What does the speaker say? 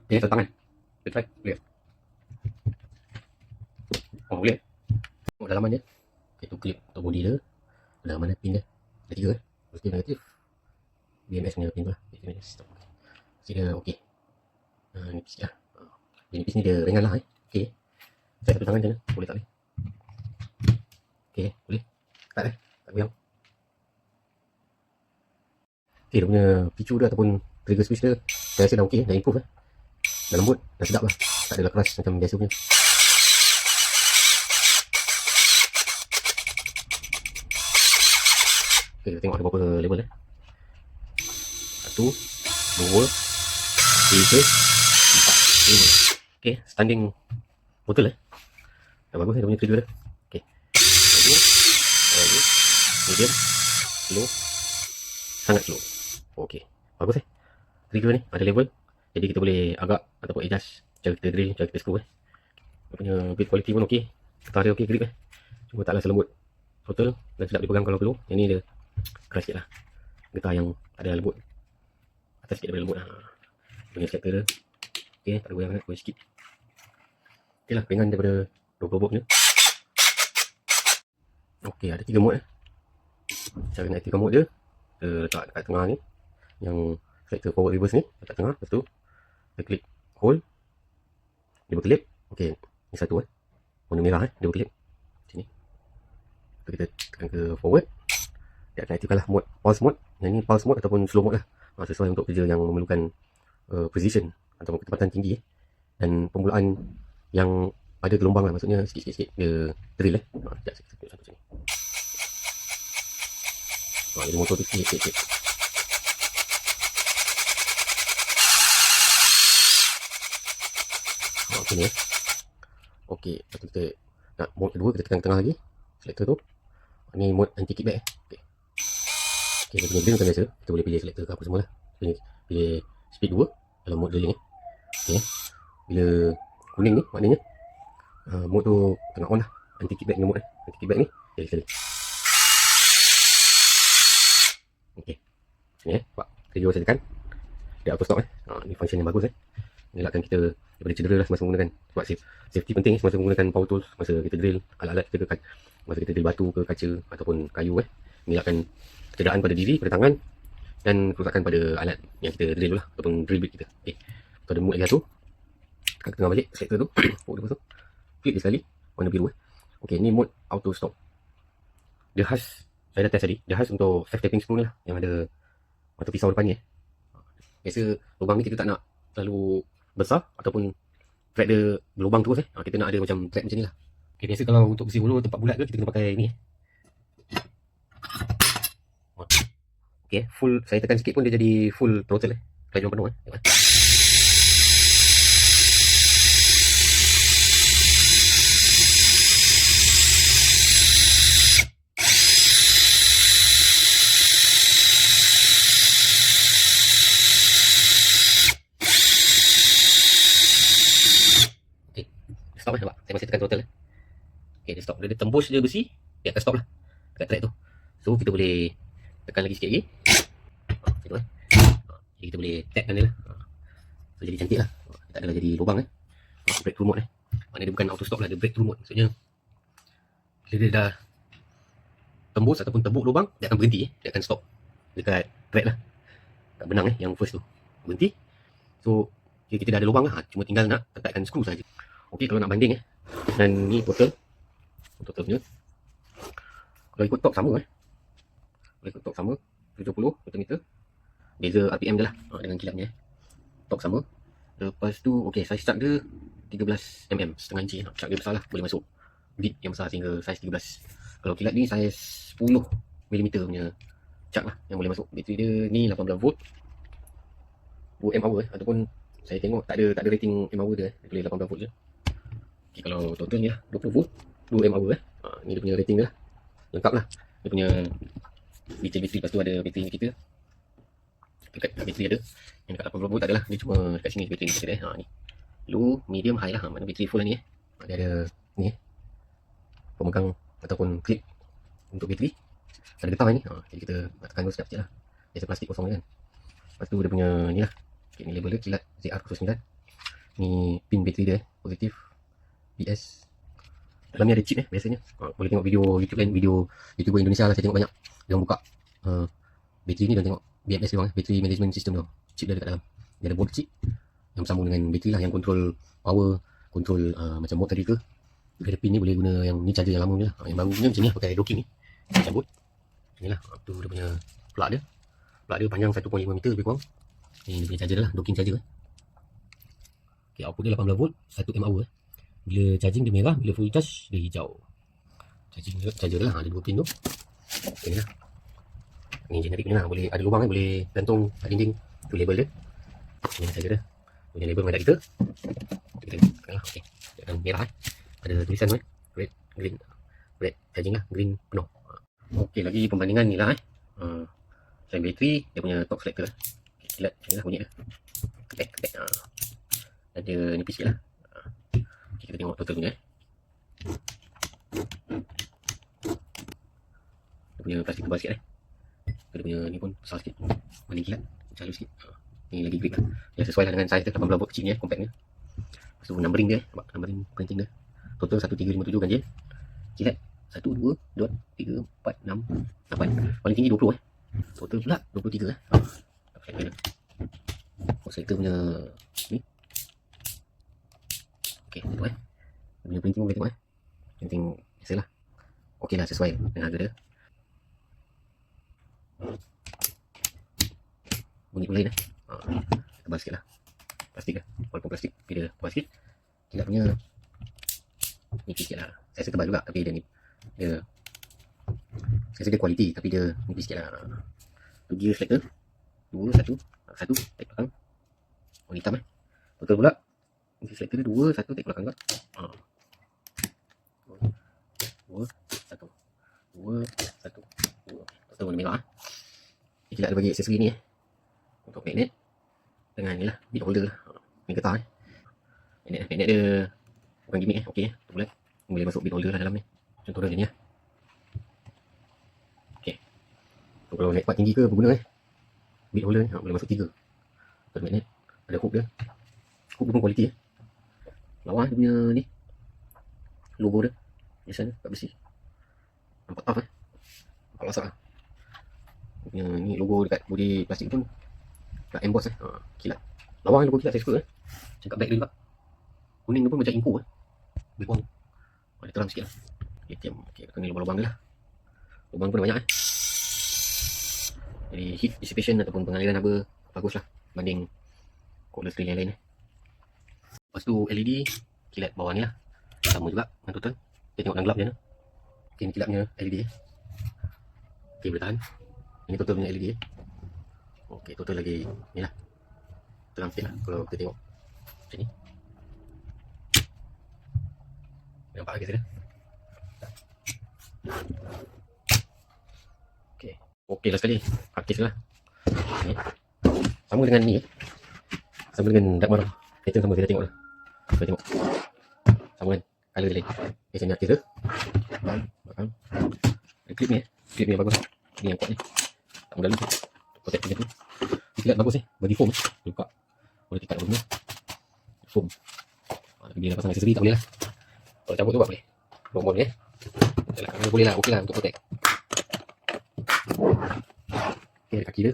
Ini satu tangan. Kita try. Boleh. Oh, boleh. Oh, dalaman dia. Itu clip untuk body dia. Dalaman dia, pin dia. Ada 3 positif, negatif. BMS punya pin tu lah. Stop. Mesti dia okey. Ni sikit lah. Nipis ni dia ringan lah okey. Saya satu tangan je lah. Boleh tak boleh? Okey, boleh. Tak tak goyang. Okey, dia punya picu dia ataupun trigger switch dia saya rasa dah okey, dah improve dah lembut, dah sedap lah. Tak adalah keras macam biasa punya. Okey, kita tengok ada berapa level 1, 2, 3, 4, 5. Okey, standing botol dah bagus dia punya trigger dia. Okey, medium, slow, sangat slow. Okey, bagus trigger ni ada level, jadi kita boleh agak ataupun adjust cara kita drill, cara kita screw dia punya build quality pun okey, getah dia okey, grip cuma taklah selembut total dan sedap dipegang kalau perlu. Yang ni dia keras sikit lah, getah yang ada lembut, atas sikit daripada lembut punya selector dia okey, tak ada goyang sangat, goyang sikit okey lah, ringan daripada 20 volt punya. Okey, ada 3 mode cara nak aktifkan mode dia, kita letak dekat tengah ni yang selector forward reverse ni, letak tengah, lepas tu kita klik hold, dia berkelip. Okey, ni satu warna merah dia berkelip sini. So, kita tekan ke forward, dia akan aktifkan lah mode pulse mode. Yang ni pulse mode ataupun slow mode lah, sesuai untuk kerja yang memerlukan precision ataupun kecepatan tinggi dan pemulaan yang ada gelombang lah, maksudnya sikit-sikit dia drill sekejap saya tunjuk satu sini. Jadi motor tu sikit-sikit. Sini okey, lepas tu kita nak mode kedua, kita tekan tengah lagi selector tu. Ni mode anti kickback okey, dia punya drill macam biasa, kita boleh pilih selector ke apa semua lah. Pilih speed 2 dalam mode drilling okey, bila kuning ni maknanya mode tu tengah on lah, anti kickback ni mode anti kickback ni jadi sekali. Okey, sini nampak video saya tekan dia auto stop ni function yang bagus elakkan kita daripada cedera lah semasa menggunakan, sebab safety penting semasa menggunakan power tools, masa kita drill alat-alat kita ke, masa kita drill batu ke kaca ataupun kayu mengelakkan kecederaan pada diri, pada tangan dan kerosakan pada alat yang kita drill lah ataupun drill bit kita. Okey, tu ada mode lagi satu, tekan tengah balik selector tu lepas tu klik dia sekali warna biru okey, ni mode auto stop. Dia khas, saya dah test tadi, dia khas untuk self tapping screw ni lah yang ada mata pisau depan ni biasa lubang ni kita tak nak terlalu besar ataupun thread dia berlubang terus kita nak ada macam thread macam ni lah. Okay, biasa kalau untuk besi hulu tempat bulat ke, kita kena pakai ni okay, full, saya tekan sikit pun dia jadi full throttle kelajuan penuh stop nampak, saya masih tekan throttle okey, dia stop, dia tembus je besi, dia akan stop lah dekat track tu. So kita boleh tekan lagi sikit lagi macam tu jadi kita boleh tapkan dia lah so jadi cantik lah, tak adalah jadi lubang breakthrough mode maknanya dia bukan auto stop lah, dia breakthrough mode, maksudnya bila dia dah tembus ataupun tembuk lubang, dia akan berhenti dia akan stop dekat track lah, kat benang yang first tu berhenti. So kita dah ada lubang lah, cuma tinggal nak tekatkan skru saja. Okey, kalau nak banding dan ni total punya kalau ikut top sama kalau ikut top sama 70 Nm, beza RPM je lah dengan kilapnya top sama. Lepas tu okey, size chuck dia 13 mm, setengah inci chuck dia besar lah, boleh masuk bit yang besar sehingga size 13. Kalau kilat ni size 10 mm punya chuck lah yang boleh masuk. Bateri dia ni 18 volt 2 mAh ataupun saya tengok tak ada rating mAh dia boleh 18 volt je. Okay, kalau total ni lah 20 volt 2 mAh ni dia punya rating dia lah, lengkap lah dia punya bateri. Lepas tu ada bateri kita dekat bateri ada yang dekat 80 volt tak adalah, dia cuma dekat sini bateri kita ni low, medium, high lah, mana bateri full lah ni dia ada ni pemegang ataupun clip untuk bateri, ada getah ni jadi kita nak tekan dulu sekejap lah, biasa plastik kosong ni kan. Lepas tu dia punya ni lah, okay, ni label dia kilat ZR09 Ni pin bateri dia positif PS. Dalamnya ada chip biasanya. Boleh tengok video YouTube kan, video YouTuber Indonesia lah, saya tengok banyak dia orang buka bateri ni dan tengok BMS dia orang, battery management system dia. Chip dia dekat dalam. Dia ada board chip yang bersambung dengan bateri lah, yang control power, control macam mode tadi ke. Dia ada pin ni boleh guna yang ni charger yang lama ni lah. Yang baru ni macam ni lah, pakai docking ni. Cabut. Inilah tu dia punya plug dia. Plug dia panjang 1.5 meter lebih kurang. Ni dia punya charger dia lah, docking charger. Okay, output dia 18 volt, 1 mAh. Bila charging dia merah, bila full charge dia hijau. Charger lah, ada 2 pin tu. Okay lah. Ni generic ni lah, boleh ada lubang boleh gantung kat dinding. Tu label dia. Ni lah charger dia. Punya label mengadap kita. Kita tekan lah, okay. Tekan merah ada tulisan tu red, green. Red charging lah, green penuh. Okay, lagi perbandingan ni lah selain bateri, dia punya top selector lah. Okay, kilat macam ni lah bunyi dia. Ketek. Ada nipis sikit lah. Okay, kita tengok total punya. Dia punya plastik tebal sikit dia punya ni pun besar sikit. Paling kilat, macam halus sikit. Ni lagi grip lah. Ya, sesuai lah dengan saiz dia, 18 volt kecil ni compact ni. Lepas tu numbering dia, nampak numbering printing dia. Total 1357 ganjil. Kilat 1, 2, 3, 4, 6, 8. Paling tinggi 20 Total pula 23 Selector punya ni. Okay, tu dia punya printing boleh tengok printing biasa lah. Okay lah, sesuai dengan harga dia. Bunyi pun lain tebal sikit lah plastik lah, walaupun plastik tapi dia tebal sikit. Kilat punya nipis sikit lah, saya rasa tebal juga tapi dia ni dia saya rasa dia kualiti tapi dia nipis sikit lah. Tu gear selector 2, 1 tek belakang warna hitam total pula gear selector dia 2, 1 tek belakang juga 2, 1 total warna merah. Kilat ada bagi aksesori ni untuk magnet dengan ni lah bit holder lah. Ni getah magnet dia bukan gimmick okey tu boleh masuk bit holder lah dalam ni. Contoh dia ni lah. Okey, so, kalau naik part tinggi ke berguna bit holder ni boleh masuk 3 untuk magnet. Ada hook dia pun kualiti lawa dia punya ni logo dia biasa kat besi nampak tough nampak lasak punya ni logo dekat bodi plastik pun kat emboss kilat lawa logo kilat saya suka macam kat back dia juga kuning tu pun macam inko lebih kurang ada terang sikit lah. Okay, ni lubang-lubang dia lah, lubang pun banyak jadi heat dissipation ataupun pengaliran haba bagus lah banding cordless drill yang lain lepas tu LED kilat bawah ni lah sama juga dengan total. Kita tengok dalam gelap dia okay, ni kilatnya LED okay, boleh tahan. Ini total punya LED okay, total lagi ni lah terang sikit lah kalau kita tengok macam ni. Nampak lagi saya okey lah sekali aktif lah okay. Sama dengan ni sama dengan dark malam pattern sama kita tengok lah kita tengok sama kan colour dia lain okay, sini aktif dia belakang ada clip ni bagus ni yang kuat ni tak mudah lalu protect macam tu ni kilat bagus bagi foam buka boleh tikat apa foam bila pasang aksesori tak boleh lah kalau cabut tu buat boleh bom ni boleh lah okey lah untuk protect okay, kaki dia